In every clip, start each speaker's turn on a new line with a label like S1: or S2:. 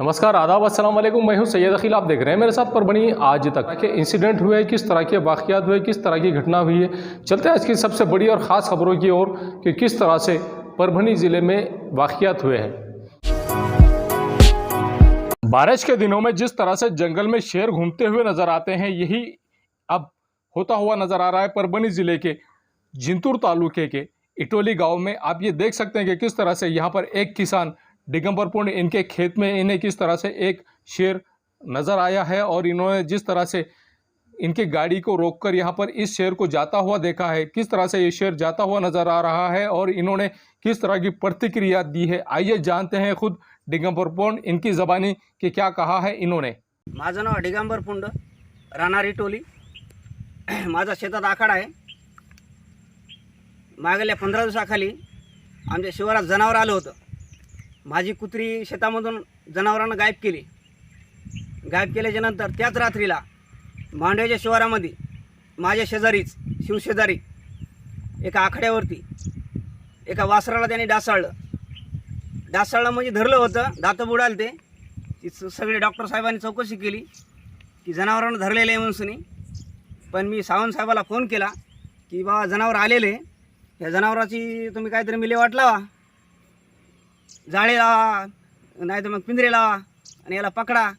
S1: नमस्कार, आदाब, अस्सलाम वालेकुम। मैं हूं सैयद अखिल। आप देख रहे हैं मेरे साथ परभनी आज तक के इंसिडेंट हुए, किस तरह के वाक़यात हुए, किस तरह की घटना हुई है। चलते हैं आज की सबसे बड़ी और ख़ास खबरों की ओर कि किस तरह से परभनी ज़िले में वाक़यात हुए हैं। बारिश के दिनों में जिस तरह से जंगल में शेर घूमते हुए नजर आते हैं, यही अब होता हुआ नजर आ रहा है परभनी ज़िले के जिंतूर तालुके के इटोली गांव में। आप ये देख सकते हैं कि किस तरह से यहाँ पर एक किसान दिगंबरपुर इनके खेत में इन्हें किस तरह से एक शेर नजर आया है और इन्होंने जिस तरह से इनकी गाड़ी को रोककर यहाँ पर इस शेर को जाता हुआ देखा है, किस तरह से ये शेर जाता हुआ नजर आ रहा है और इन्होंने किस तरह की प्रतिक्रिया दी है। आइए जानते हैं खुद दिगंबरपुर इनकी जबानी कि क्या कहा है इन्होंने।
S2: माझं नाव दिगंबर पुंड, राहणार इटोली. माझा शेतात आखाडा आहे. मागल्या 15 दिवसाखाली आमच्या शिवारात जनावर आलं होतं. माझी कुत्री शेतामधून जनावरांना गायब केली. गायब केल्याच्यानंतर त्याच रात्रीला मांडव्याच्या शिवारामध्ये माझ्या शेजारीच शिवशेजारी एका आखाड्यावरती एका वासराला त्यांनी डासाळलं म्हणजे धरलं होतं. दातं बुडाले ते सगळे डॉक्टर साहेबांनी चौकशी केली की जनावरांना धरलेलं आहे म्हणून. पण मी सावंत साहेबाला फोन केला की बाबा जनावर आलेले, या जनावराची तुम्ही काहीतरी मिलेवाट लावा, जाळे लावा, नाही तर मग पिंजरे लावा आणि याला पकडा.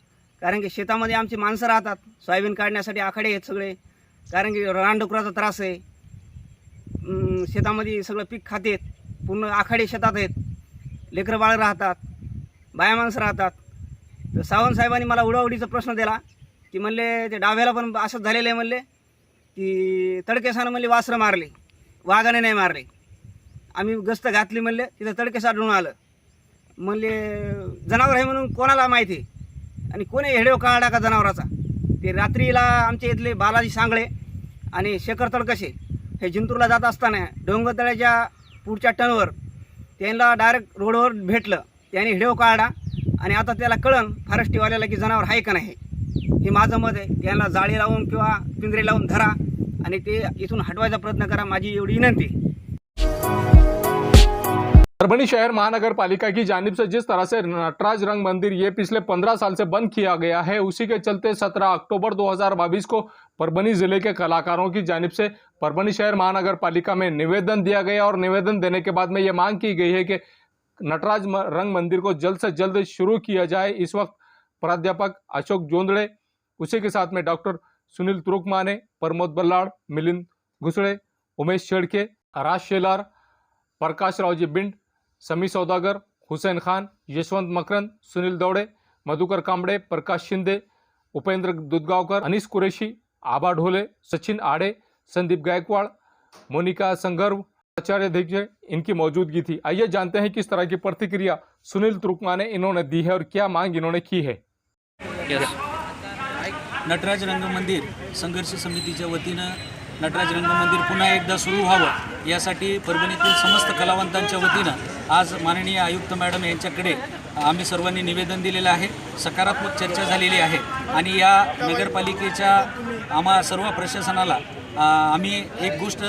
S2: कारण की शेतामध्ये आमची माणसं राहतात, सोयाबीन काढण्यासाठी आखाडे आहेत सगळे. कारण की रानडुकराचा त्रास आहे, शेतामध्ये सगळं पीक खातेत, पूर्ण आखाडे शेतात आहेत, लेकरं बाळ राहतात, बाया माणसं राहतात. तर सावंत साहेबांनी मला उडाउडीचा प्रश्न दिला की म्हणले ते डाव्याला पण असंच झालेलं आहे. म्हणले की तडकेसानं म्हणले वासरं मारले, वाघाने नाही मारले. आम्ही गस्त घातली, म्हणले तिथं तडकेसा आढळून आलं. म्हणले जनावर आहे म्हणून कोणाला माहिती आणि कोणी हेडेव काढा का जनावराचा. ते रात्रीला आमच्या इथले बालाजी सांगळे आणि शेखर तडकशे हे जिंतूरला जात असताना डोंगरतळ्याच्या पुढच्या टर्नवर त्यांना डायरेक्ट रोडवर भेटलं. त्याने हिडेव काढा आणि आता त्याला कळण फॉरेस्टवाल्याला की जनावर आहे का नाही. हे माझं मत आहे. त्यांना जाळी लावून किंवा पिंजरे लावून धरा आणि ते इथून हटवायचा प्रयत्न करा, माझी एवढी विनंती.
S1: परभनी शहर महानगर पालिका की जानिब से जिस तरह से नटराज रंग मंदिर ये पिछले 15 साल से बंद किया गया है, उसी के चलते 17 अक्टूबर 2022 को परभनी जिले के कलाकारों की जानिब से परभनी शहर महानगर पालिका में निवेदन दिया गया और निवेदन देने के बाद में ये मांग की गई है कि नटराज रंग मंदिर को जल्द से जल्द शुरू किया जाए। इस वक्त प्राध्यापक अशोक जोंदड़े, उसी के साथ में डॉक्टर सुनील तुरुकमाने, प्रमोद बल्लाड़, मिलिंद घुसड़े, उमेश शेड़के, राज शेलार, प्रकाश रावजी बिंड, समी सौदागर, हुसैन खान, यशवंत मकरंद, सुनील दौड़े, मधुकर कांबड़े, प्रकाश शिंदे, उपेंद्र दुधगावकर, अनीस कुरैशी, आबा ढोले, सचिन आड़े, संदीप गायकवाड़, मोनिका संगर्व, आचार्य दिग्विजय इनकी मौजूदगी थी। आइए जानते हैं किस तरह की प्रतिक्रिया सुनील तुरुकमा ने इन्होंने दी है और क्या मांग इन्होंने की है।
S3: नटराज रंग मंदिर संघर्ष समितीच्या वतीनं नटराज रंग मंदिर पुन्हा एकदा सुरू व्हावं यासाठी परभणीतील समस्त कलावंतांच्या वतीनं आज माननीय आयुक्त मॅडम यांच्याकडे आम्ही सर्वांनी निवेदन दिलेलं आहे. सकारात्मक चर्चा झालेली आहे आणि या नगरपालिकेच्या आम्हा सर्व प्रशासनाला आम्ही एक गोष्ट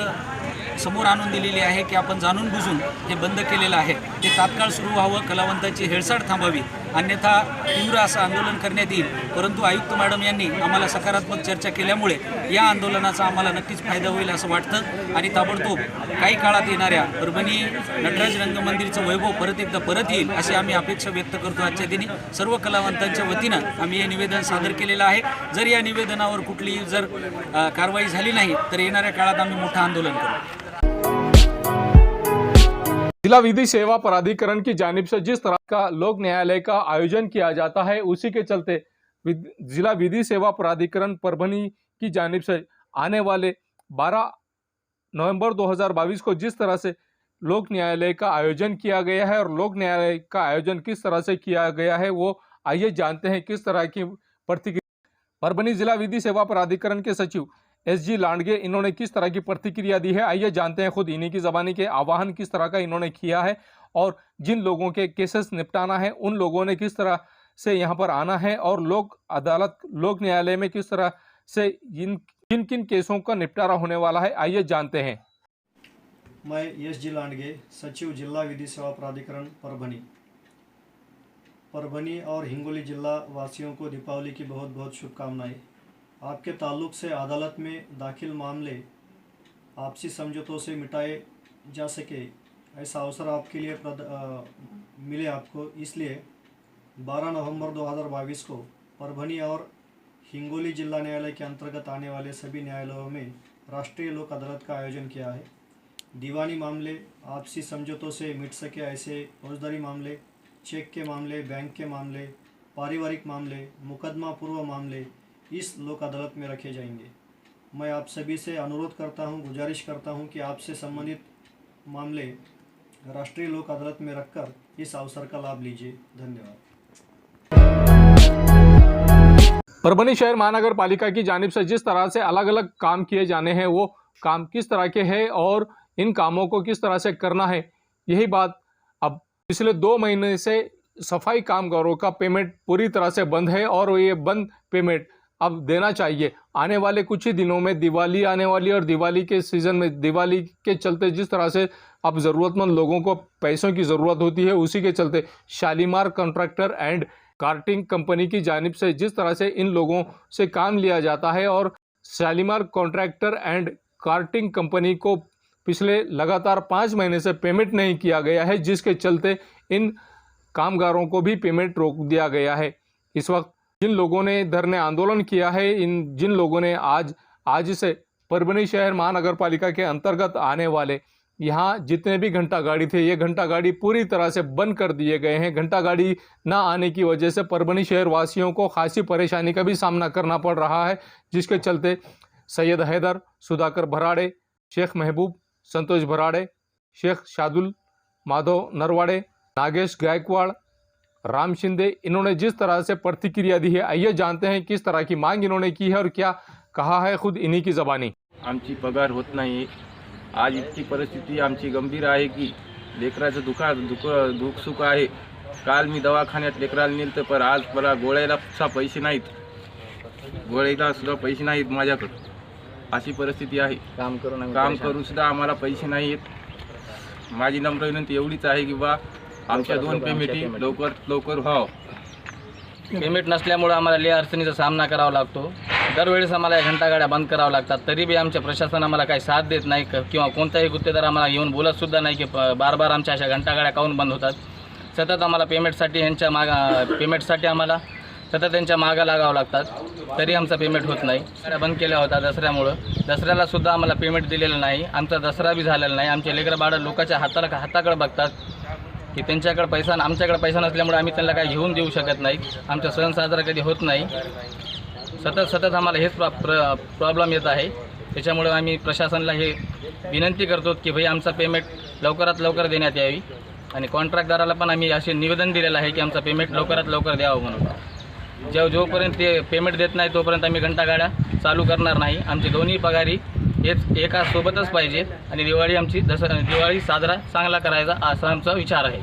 S3: समोर आणून दिलेली आहे की आपण जाणून बुजून हे बंद केलेलं आहे, ते तात्काळ सुरू व्हावं, कलावंतांची हेळसाड थांबावी, अन्यथा तीव्र असं आंदोलन करण्यात येईल. परंतु आयुक्त मॅडम यांनी आम्हाला सकारात्मक चर्चा केल्यामुळे या आंदोलनाचा आम्हाला नक्कीच फायदा होईल असं वाटतं आणि ताबडतोब काही काळात येणाऱ्या परभणी नटराज रंग मंदिरचं वैभव परत येईल अशी आम्ही अपेक्षा व्यक्त करतो. आजच्या दिनी सर्व कलावंतांच्या वतीनं आम्ही हे निवेदन सादर केलेलं आहे. जर या निवेदनावर कुठलीही जर कारवाई झाली नाही तर येणाऱ्या काळात आम्ही मोठं आंदोलन करू.
S1: जिला विधि सेवा प्राधिकरण की जानिब से जिस तरह का लोक न्यायालय का आयोजन किया जाता है, उसी के चलते जिला विधि सेवा प्राधिकरण परभनी की जानिब से आने वाले 12 नवंबर 2022 को जिस तरह से लोक न्यायालय का आयोजन किया गया है और लोक न्यायालय का आयोजन किस तरह से किया गया है वो आइए जानते हैं किस तरह की प्रतिक्रिया। परभनी जिला विधि सेवा प्राधिकरण के सचिव SG लांडगे इन्होंने किस तरह की प्रतिक्रिया दी है, आइए जानते हैं खुद इन्हीं की ज़बानी के आह्वान किस तरह का इन्होंने किया है और जिन लोगों के केसेस निपटाना है उन लोगों ने किस तरह से यहाँ पर आना है और लोक अदालत लोक न्यायालय में किस तरह से किन किन केसों का निपटारा होने वाला है, आइए जानते हैं।
S4: मैं SG लांडगे, सचिव जिला विधि सेवा प्राधिकरण परभनी। परभनी और हिंगोली जिला वासियों को दीपावली की बहुत बहुत शुभकामनाएं। आपके ताल्लुक से अदालत में दाखिल मामले आपसी समझौतों से मिटाए जा सके, ऐसा अवसर आपके लिए मिले आपको, इसलिए 12 नवंबर 2022 को परभनी और हिंगोली जिला न्यायालय के अंतर्गत आने वाले सभी न्यायालयों में राष्ट्रीय लोक अदालत का आयोजन किया है। दीवानी मामले आपसी समझौतों से मिट सके ऐसे फौजदारी मामले, चेक के मामले, बैंक के मामले, पारिवारिक मामले, मुकदमा पूर्व मामले इस लोक अदालत में रखे जाएंगे। मैं आप सभी से अनुरोध करता हूं, गुजारिश करता हूं कि आपसे संबंधित मामले राष्ट्रीय लोक अदालत में रखकर इस अवसर का लाभ लीजिए। धन्यवाद।
S1: परभनी शहर महानगर पालिका की जानिब से जिस तरह से अलग अलग काम किए जाने हैं, वो काम किस तरह के हैं और इन कामों को किस तरह से करना है, यही बात अब पिछले 2 महीने से सफाई कामगारों का पेमेंट पूरी तरह से बंद है और ये बंद पेमेंट अब देना चाहिए। आने वाले कुछ ही दिनों में दिवाली आने वाली और दिवाली के सीज़न में दिवाली के चलते जिस तरह से अब ज़रूरतमंद लोगों को पैसों की ज़रूरत होती है, उसी के चलते Shalimar contractor and carting company की जानिब से जिस तरह से इन लोगों से काम लिया जाता है और Shalimar contractor and carting company को पिछले लगातार 5 महीने से पेमेंट नहीं किया गया है, जिसके चलते इन कामगारों को भी पेमेंट रोक दिया गया है। इस वक्त जिन लोगों ने धरने आंदोलन किया है, जिन लोगों ने आज से परभनी शहर महानगर पालिका के अंतर्गत आने वाले यहाँ जितने भी घंटा गाड़ी थे, ये घंटा गाड़ी पूरी तरह से बंद कर दिए गए हैं। घंटा गाड़ी ना आने की वजह से परभनी शहर वासियों को खासी परेशानी का भी सामना करना पड़ रहा है, जिसके चलते सैयद हैदर, सुधाकर भराड़े, शेख महबूब, संतोष भराड़े, शेख शादुल, माधव नरवाड़े, नागेश गायकवाड़, राम शिंदे, इन्होंने जिस तरह से प्रतिक्रिया दी है, आइए जानते हैं किस तरह की मांग इन्होंने की है और क्या कहा है खुद इन्हीं की ज़बानी।
S5: आमची पगार होत नाही। आज इतकी परिस्थिती आमची गंभीर आहे की लेकराचं दुःख सुख आहे। काल मी दवाखान्यात लेकराला नेलं पण आज मला गोळ्याला सुद्धा पैसे नाहीत, माझ्याकडे। अशी परिस्थिती आहे। काम करून सुद्धा आम्हाला पैसे नाहीत। माझी नम्र विनंती एवढीच आहे की बा आमच्या 2 पेमेंटी लवकर व्हावं।
S6: पेमेंट नसल्यामुळे आम्हाला लय अडचणीचा सामना करावा लागतो। दरवेळेस आम्हाला घंटागाड्या बंद करावं लागतात, तरी बी आमच्या प्रशासन आम्हाला काही साथ देत नाही किंवा कोणताही गुत्तेदार आम्हाला येऊन बोलत सुद्धा नाही की बार आमच्या अशा घंटागाड्या काऊन बंद होतात। सतत आम्हाला पेमेंटसाठी आम्हाला सतत त्यांच्या मागं लागावं लागतात, तरी आमचा पेमेंट होत नाही। गाड्या बंद केल्या होत्या दसऱ्यामुळं, दसऱ्याला सुद्धा आम्हाला पेमेंट दिलेलं नाही। आमचा दसरा बी झालेला नाही। आमचे लेकरं बाळं लोकांच्या हाताकडे बघतात की त्यांच्याकडे पैसा, आमच्याकडे पैसा नसल्यामुळे आम्ही त्यांना काही घेऊन देऊ शकत नाही। आमचा सण साजरा कधी होत नाही। सतत आम्हाला हेच प्रॉब्लेम येत आहे। त्याच्यामुळे आम्ही प्रशासनाला हे विनंती करतो की भाई आमचा पेमेंट लवकरात लवकर देण्यात यावी आणि कॉन्ट्रॅक्टदाराला पण आम्ही असे निवेदन दिलेलं आहे की आमचा पेमेंट लवकरात लवकर द्यावं म्हणून। जोपर्यंत ते पेमेंट देत नाही तोपर्यंत आम्ही घंटागाड्या चालू करणार नाही। आमची दोन्ही पगारी हेच एका सोबतच पाहिजे आणि दिवाळी साजरा चांगला करायचा असा आमचा विचार आहे।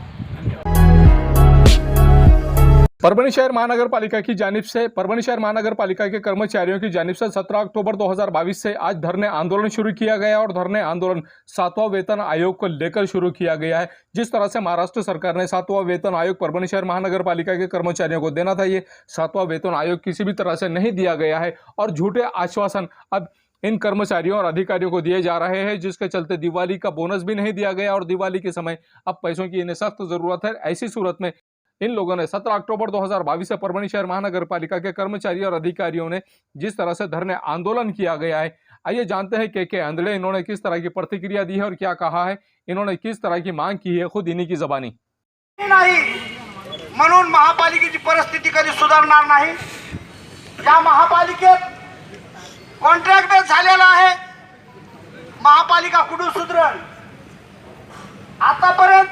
S1: परभनी शहर महानगर पालिका की जानिब से परभनी शहर महानगर पालिका के कर्मचारियों की जानिब से 17 अक्टूबर 2022 से आज धरने आंदोलन शुरू किया गया और धरने आंदोलन 7वां वेतन आयोग को लेकर शुरू किया गया है। जिस तरह से महाराष्ट्र सरकार ने 7वां वेतन आयोग परभनी शहर महानगर पालिका के कर्मचारियों को देना था, ये 7वां वेतन आयोग किसी भी तरह से नहीं दिया गया है और झूठे आश्वासन अब इन कर्मचारियों और अधिकारियों को दिए जा रहे हैं, जिसके चलते दिवाली का बोनस भी नहीं दिया गया और दिवाली के समय अब पैसों की इन्हें सख्त जरूरत है। ऐसी सूरत में इन लोगों ने 17 अक्टूबर 2022 से परभनी शहर महानगर पालिका के कर्मचारी और अधिकारियों ने जिस तरह से धरने आंदोलन किया गया है, आइए जानते हैं के अंधड़े इन्होंने किस तरह की प्रतिक्रिया दी है और क्या कहा है, इन्होंने किस तरह की मांग की है, खुद इन्हीं की ज़बानी।
S7: नाही म्हणून महापालिकेची परिस्थिती कधी सुधारणार नाही। या महापालिकेत कॉन्ट्रॅक्ट बेस झालेला आहे। महापालिका कुठून सुधरण? आतापर्यंत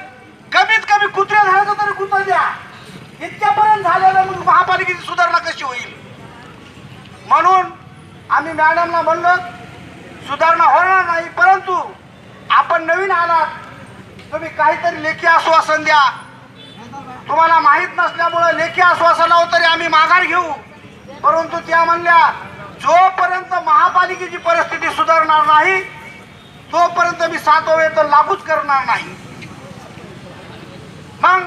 S7: कमीत कमी कुत्रे झालं तरी कुत्र द्या, इतक्यापर्यंत झालेलं, मग महापालिकेची सुधारणा कशी होईल? म्हणून आम्ही मॅडमला म्हणलो सुधारणा होणार नाही, परंतु आपण नवीन आलात, तुम्ही काहीतरी लेखी आश्वासन द्या। तुम्हाला माहित नसल्यामुळे लेखी आश्वासनावर तरी आम्ही माघार घेऊ, परंतु त्या म्हणल्या जोपर्यंत महापालिकेची परिस्थिती सुधारणार नाही तोपर्यंत मी 7वां वेतन लागूच करणार नाही। मग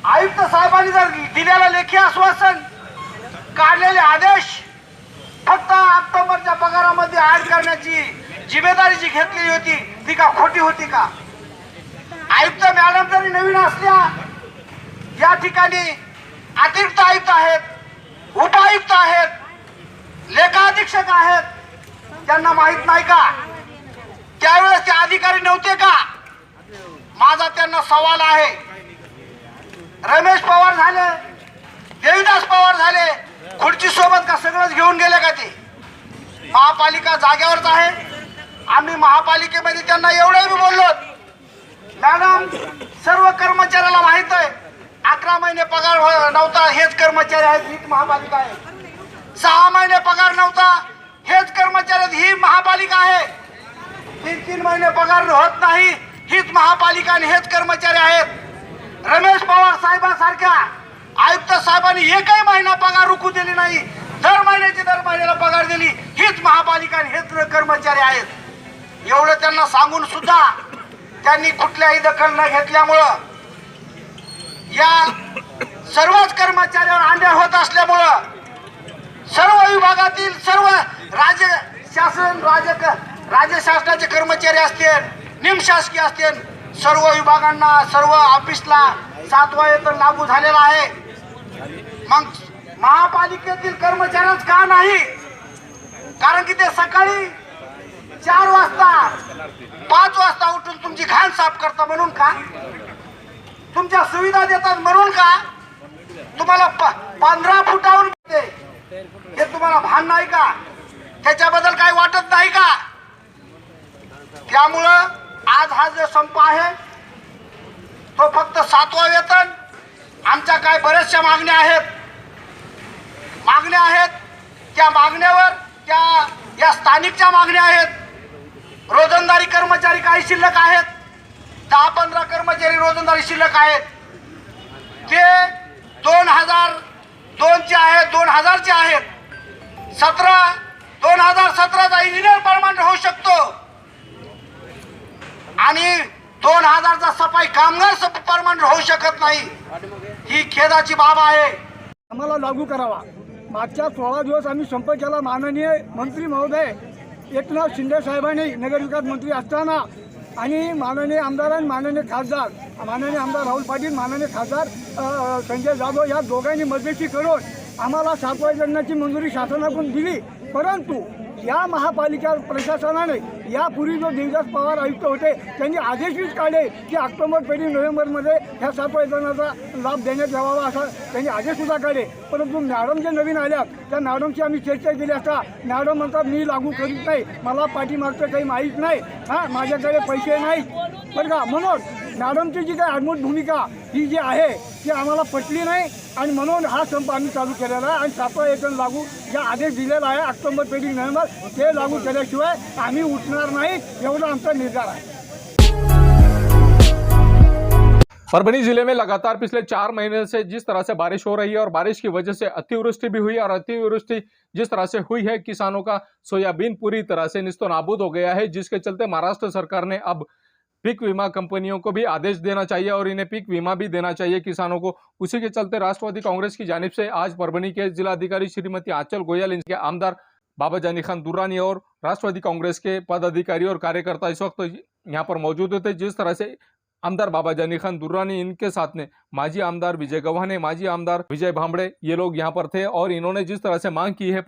S7: आयुक्त साहेबांनी जर दिलेलं लेखी आश्वासन, काढलेले आदेश फक्त ऑक्टोबरच्या पगारामध्ये ऍड करण्याची जिम्मेदारी जी घेतलेली होती ती का खोटी होती का? आयुक्त मॅडम जरी नवीन असल्या, या ठिकाणी अतिरिक्त आयुक्त आहेत, उपायुक्त आहेत, लेखाधीक्षक आहेत, त्यांना माहित नाही का? त्यावेळेस ते अधिकारी नव्हते का? माझा त्यांना सवाल आहे. रमेश पवार झाले, देवीदास पवार झाले, खुर्ची सोबत का सगळंच घेऊन गेले का? ते महापालिका जागेवरच आहे. आम्ही महापालिकेमध्ये त्यांना एवढंही बोललो, मॅडम सर्व कर्मचाऱ्याला माहित आहे 11 महिने पगार नव्हता, हेच कर्मचारी आहेत, हीच महापालिका आहे. 6 महिने पगार नव्हता, हेच कर्मचारी आहेत, ही महापालिका आहे. 3 महिने पगार होत नाही, हीच महापालिका आणि हेच कर्मचारी आहेत. रमेश पवार साहेबांसारख्या आयुक्त साहेबांनी एकही महिना पगार रुकू दिली नाही, दर महिन्याला पगार दिली, हीच महापालिका आणि हेच कर्मचारी आहेत. एवढं त्यांना सांगून सुद्धा त्यांनी कुठल्याही दखल न घेतल्यामुळं या सर्वच कर्मचाऱ्यांवर अन्याय होत असल्यामुळं सर्व विभागातील सर्व राज्य शासनाचे कर्मचारी असतील, निमशासकीय असतील, सर्व विभागांना, सर्व ऑफिसला 7वा वेतन लागू झालेला आहे. मग महापालिकेतील कर्मचाऱ्यांच का नाही? कारण की ते सकाळी 4 वाजता 5 वाजता उठून तुमची घाण साफ करता म्हणून का? तुमच्या सुविधा देतात म्हणून का? तुम्हाला 15 फुटावरून हे तुम्हाला भान नाही का? त्याच्याबद्दल काही वाटत नाही का? त्यामुळं आज हा जो संप आहे तो फक्त 7वा वेतन. आमच्या काय बऱ्याचशा मागण्या आहेत, त्या मागण्यावर या स्थानिकच्या मागण्या आहेत. रोजंदारी कर्मचारी काही शिल्लक आहेत, 10-15 कर्मचारी रोजंदारी शिल्लक आहेत. ते 2002 चे आहेत, 2000 चे आहेत. 2017चा इंजिनियर परमनंट होऊ शकतो आणि 2000 चा सफाई कामगार परमनंट होऊ शकत नाही. ही खेदाची बाब आहे.
S8: आम्हाला लागू करावा. मागच्या 16 दिवस आम्ही संप केला. माननीय मंत्री महोदय एकनाथ शिंदे साहेबांनी नगरविकास मंत्री असताना आणि माननीय आमदार आणि माननीय खासदार, माननीय आमदार राहुल पाटील, माननीय खासदार संजय जाधव या दोघांनी मध्यस्थी करून आम्हाला 7व्या वेतनाची मंजुरी शासनाकडून दिली. परंतु या महापालिका प्रशासनाने यापूर्वी जो देवीदास पवार आयुक्त होते त्यांनी आदेशच काढले की ऑक्टोबर ते नोव्हेंबरमध्ये ह्या 7व्या वेतनाचा लाभ देण्यात यावा असा त्यांनी आदेशसुद्धा काढले. परंतु मॅडम जे नवीन आल्या त्या मॅडमची आम्ही चर्चा केली असता मॅडम म्हणतात मी लागू करीत नाही, मला पाठीमागचं काही माहीत नाही, माझ्याकडे पैसे नाहीत बरं का. म्हणून मॅडमची जी काही आडमुठ भूमिका ही जी आहे ती आम्हाला पटली नाही आणि म्हणून हा संप आम्ही चालू केलेला आहे. आणि 7वा वेतन लागू जे आदेश दिलेला आहे ऑक्टोबर ते नोव्हेंबर ते लागू केल्याशिवाय आम्ही उठणार नाही, एवढा आमचा निर्धार आहे.
S1: परभनी जिले में लगातार पिछले 4 महीने से जिस तरह से बारिश हो रही है और बारिश की वजह से अतिवृष्टि भी हुई और अतिवृष्टि जिस तरह से हुई है किसानों का सोयाबीन पूरी तरह से निस्तो नाबूद हो गया है, जिसके चलते महाराष्ट्र सरकार ने अब पीक बीमा कंपनियों को भी आदेश देना चाहिए और इन्हें पीक बीमा भी देना चाहिए किसानों को. उसी के चलते राष्ट्रवादी कांग्रेस की जानिब से आज परभनी के जिलाधिकारी श्रीमती आंचल गोयल, इनके आमदार बाबा जानी खान दुर्रानी और राष्ट्रवादी कांग्रेस के पदाधिकारी और कार्यकर्ता इस वक्त यहाँ पर मौजूद थे. जिस तरह से आमदार बाबा जानी खान दुर्रानी, इनके साथ में माजी आमदार विजय गव्हाणे, माजी आमदार विजय भांबड़े, ये लोग यहाँ पर थे और इन्होंने जिस तरह से मांग की है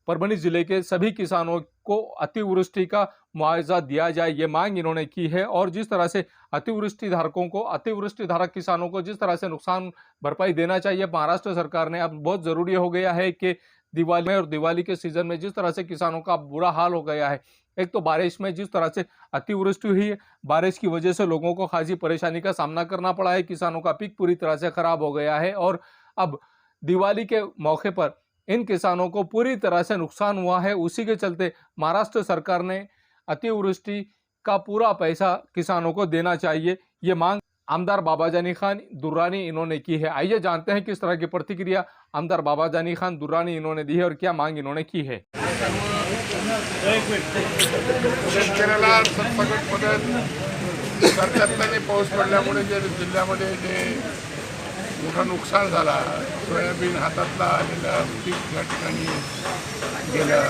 S1: परभनी जिले के सभी किसानों को अतिवृष्टि का मुआवजा दिया जाए, ये मांग इन्होंने की है. और जिस तरह से अतिवृष्टि धारक किसानों को जिस तरह से नुकसान भरपाई देना चाहिए महाराष्ट्र सरकार ने, अब बहुत जरूरी हो गया है कि दिवाली में और दिवाली के सीजन में जिस तरह से किसानों का बुरा हाल हो गया है. एक तो बारिश में जिस तरह से अतिवृष्टि हुई है, बारिश की वजह से लोगों को खासी परेशानी का सामना करना पड़ा है, किसानों का पीक पूरी तरह से खराब हो गया है और अब दिवाली के मौके पर इन किसानों को पूरी तरह से नुकसान हुआ है. उसी के चलते महाराष्ट्र सरकार ने अतिवृष्टि का पूरा पैसा किसानों को देना चाहिए, ये मांग आमदार बाबा जानी खान दुर्रानी इन्होंने की है. आइए जानते हैं किस तरह की प्रतिक्रिया आमदार बाबा जानी खान दुर्रानी इन्होंने दी है और क्या मांग इन्होंने की है.
S9: शेतकऱ्याला सरसकट मदत सरकारने पाऊस पडल्यामुळे जे जिल्ह्यामध्ये जे मोठा नुकसान झाला. सोयाबीन हातातला आलेला पीक या ठिकाणी गेलं.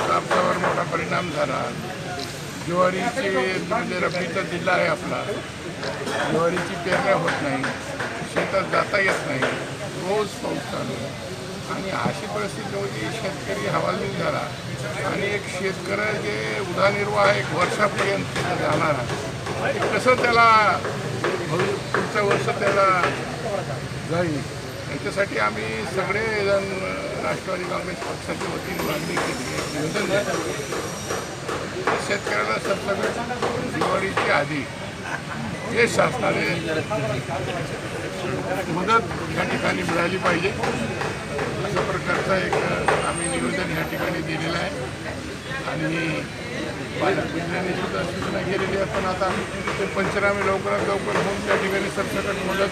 S9: कापसावर मोठा परिणाम झाला. ज्वारीचे म्हणजे रब्बीचा जिल्हा आहे आपला. ज्वारीची पेरण्या होत नाही, शेतात जाता येत नाही, रोज पाऊस चालू आणि अशी परिस्थिती होती. शेतकरी हवालदिल झाला आणि एक शेतकऱ्याचे उदरनिर्वाह एक वर्षापर्यंत जाणार आहे. कसं त्याला पुढचं वर्ष त्याला जाईल याच्यासाठी आम्ही सगळेजण राष्ट्रवादी काँग्रेस पक्षाच्या वतीने मागणी केली, निवेदन दिलं. शेतकऱ्याला सबसिडी दिवाळीच्या आधी हे शासनाने मदत या ठिकाणी मिळाली पाहिजे अशा प्रकारचं एक आम्ही निवेदन या ठिकाणी दिलेलं आहे. आणि पालकमंत्र्यांनी सुद्धा सूचना केलेली आहे, पण आता ते पंचनामे लवकरात लवकर होऊन त्या ठिकाणी सरसकट मदत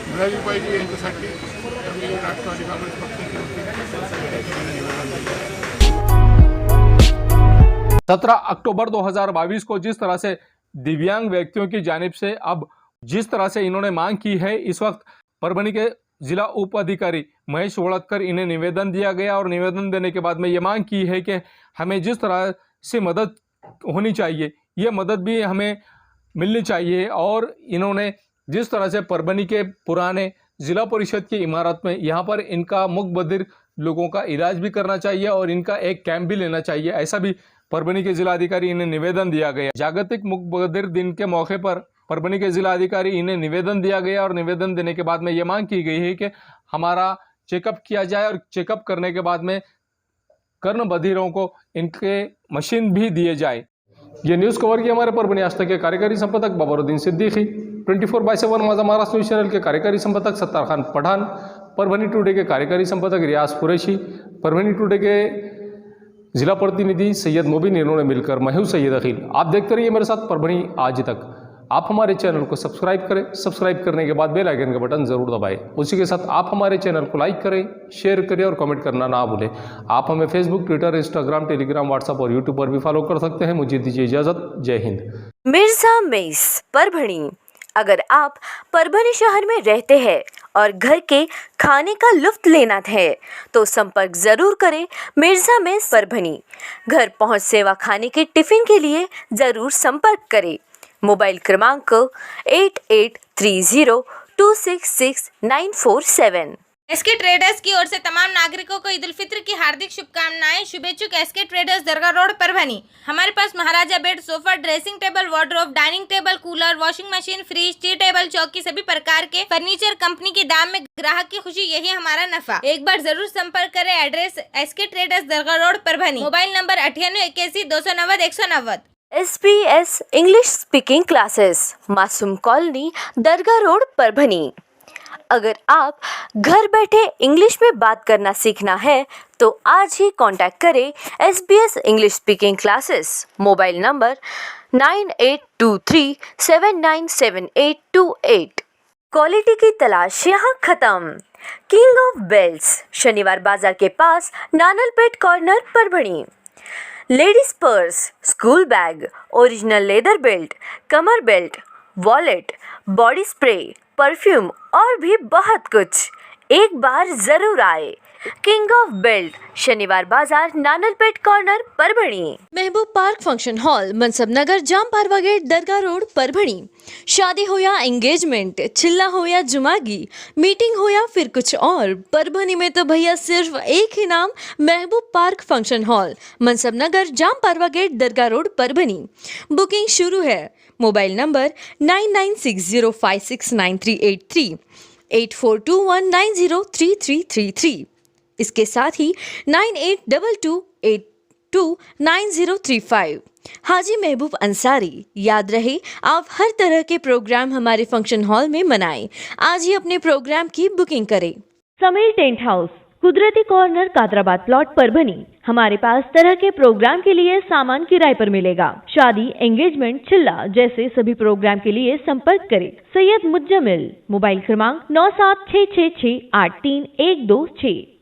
S9: मिळाली पाहिजे यांच्यासाठी आम्ही राष्ट्रवादी काँग्रेस पक्षाच्या वतीने निवेदन दिलं आहे.
S1: 17 अक्टूबर 2022 को जिस तरह से दिव्यांग व्यक्तियों की जानिब से अब जिस तरह से इन्होंने मांग की है, इस वक्त परभनी के जिला उप अधिकारी महेश वड़तकर इन्हें निवेदन दिया गया और निवेदन देने के बाद में ये मांग की है कि हमें जिस तरह से मदद होनी चाहिए ये मदद भी हमें मिलनी चाहिए. और इन्होंने जिस तरह से परभनी के पुराने ज़िला परिषद की इमारत में यहाँ पर इनका मुकबधिर लोगों का इलाज भी करना चाहिए और इनका एक कैंप भी लेना चाहिए, ऐसा भी परभनी के जिलाधिकारी इन्हें निवेदन दिया गया. जागतिक मुकबधिर दिन के मौके पर परभनी के जिलाधिकारी इन्हें निवेदन दिया गया और निवेदन देने के बाद में ये मांग की गई है कि हमारा चेकअप किया जाए और चेकअप करने के बाद में कर्ण बधिरों को इनके मशीन भी दिए जाए. ये न्यूज़ कवर किया हमारे परभनी आज तक के कार्यकारी संपादक बाबरुद्दीन सिद्दीकी, 24/7 माझा महाराष्ट्र न्यूज़ चैनल के कार्यकारी संपादक सत्तार खान पठान, परभनी टुडे के कार्यकारी संपादक रियाज कुरैशी, परभनी टुडे के जिला प्रतिनिधि सैयद मुबीन, इन्होंने मिलकर मैं हूं सैयद अखिल. आप देखते रहिए मेरे साथ परभनी आज तक. आप हमारे चैनल को सब्सक्राइब करें, सब्सक्राइब करने के बाद बेल आइकन का बटन ज़रूर दबाएं. उसी के साथ आप हमारे चैनल को लाइक करें, शेयर करें और कमेंट करना ना भूलें. आप हमें Facebook, Twitter, Instagram, Telegram, WhatsApp और यूट्यूब पर भी फॉलो कर सकते हैं. मुझे दीजिए इजाज़त. जय हिंद.
S10: मिर्जा मेस परभणी. अगर आप परभनी शहर में रहते हैं और घर के खाने का लुत्फ लेना है तो संपर्क जरूर करें मिर्जा मेस परभणी. घर पहुंच सेवा खाने के टिफिन के लिए जरूर संपर्क करें. मोबाइल क्रमांक 8830266947.
S11: एसके ट्रेडर्स की ओर से तमाम नागरिकों को ईद उल फित्र की हार्दिक शुभकामनाएं. शुभेच्छुक SK traders Dargah road Parbhani. हमारे पास Maharaja bed, sofa, dressing table, wardrobe, dining table, cooler, washing machine, fridge, tea table, चौकी सभी प्रकार के फर्नीचर कंपनी के दाम में ग्राहक की खुशी, यही हमारा नफा. एक बार जरूर संपर्क करें. Address SK traders Dargah road Parbhani. Mobile number 9881
S10: SBS English speaking classes, Masoom colony, Dargah road Parbhani. अगर आप घर बैठे इंग्लिश में बात करना सीखना है तो आज ही कांटेक्ट करें SBS English speaking classes. Mobile number 9823797828. Quality की तलाश यहाँ खत्म. King of belts, Shaniwar Bazaar के पास, Nanalpeth corner Parbhani. Ladies purse, school bag, original leather belt, कमर belt, wallet, body spray, perfume और भी बहुत कुछ. एक बार जरूर आए. किंग ऑफ बेल्ट, शनिवार बाजार, नानलपेट कॉर्नर परभणी.
S12: महबूब पार्क फंक्शन हॉल, मनसब नगर, जाम पारवा गेट, दरगाह रोड परभणी. शादी हो या एंगेजमेंट, चिल्ला हो या जुमागी, मीटिंग हो या फिर कुछ और, परभणी में तो भैया सिर्फ एक ही नाम, महबूब पार्क फंक्शन हॉल, मनसब नगर, जाम पारवा गेट, दरगाह रोड परभणी. बुकिंग शुरू है. Mobile number 9960569383, 8421903333. इसके साथ ही 9822829035. हाजी महबूब अंसारी. याद रहे, आप हर तरह के प्रोग्राम हमारे फंक्शन हॉल में मनाएं. आज ही अपने प्रोग्राम की बुकिंग करें.
S13: समीर टेंट हाउस, कुदरती कॉर्नर, कादराबाद प्लॉट परभनी. हमारे पास तरह के प्रोग्राम के लिए सामान किराए पर मिलेगा. शादी, एंगेजमेंट, चिल्ला जैसे सभी प्रोग्राम के लिए संपर्क करें. सैयद मुज्जमिल. मोबाइल क्रमांक 9766683126.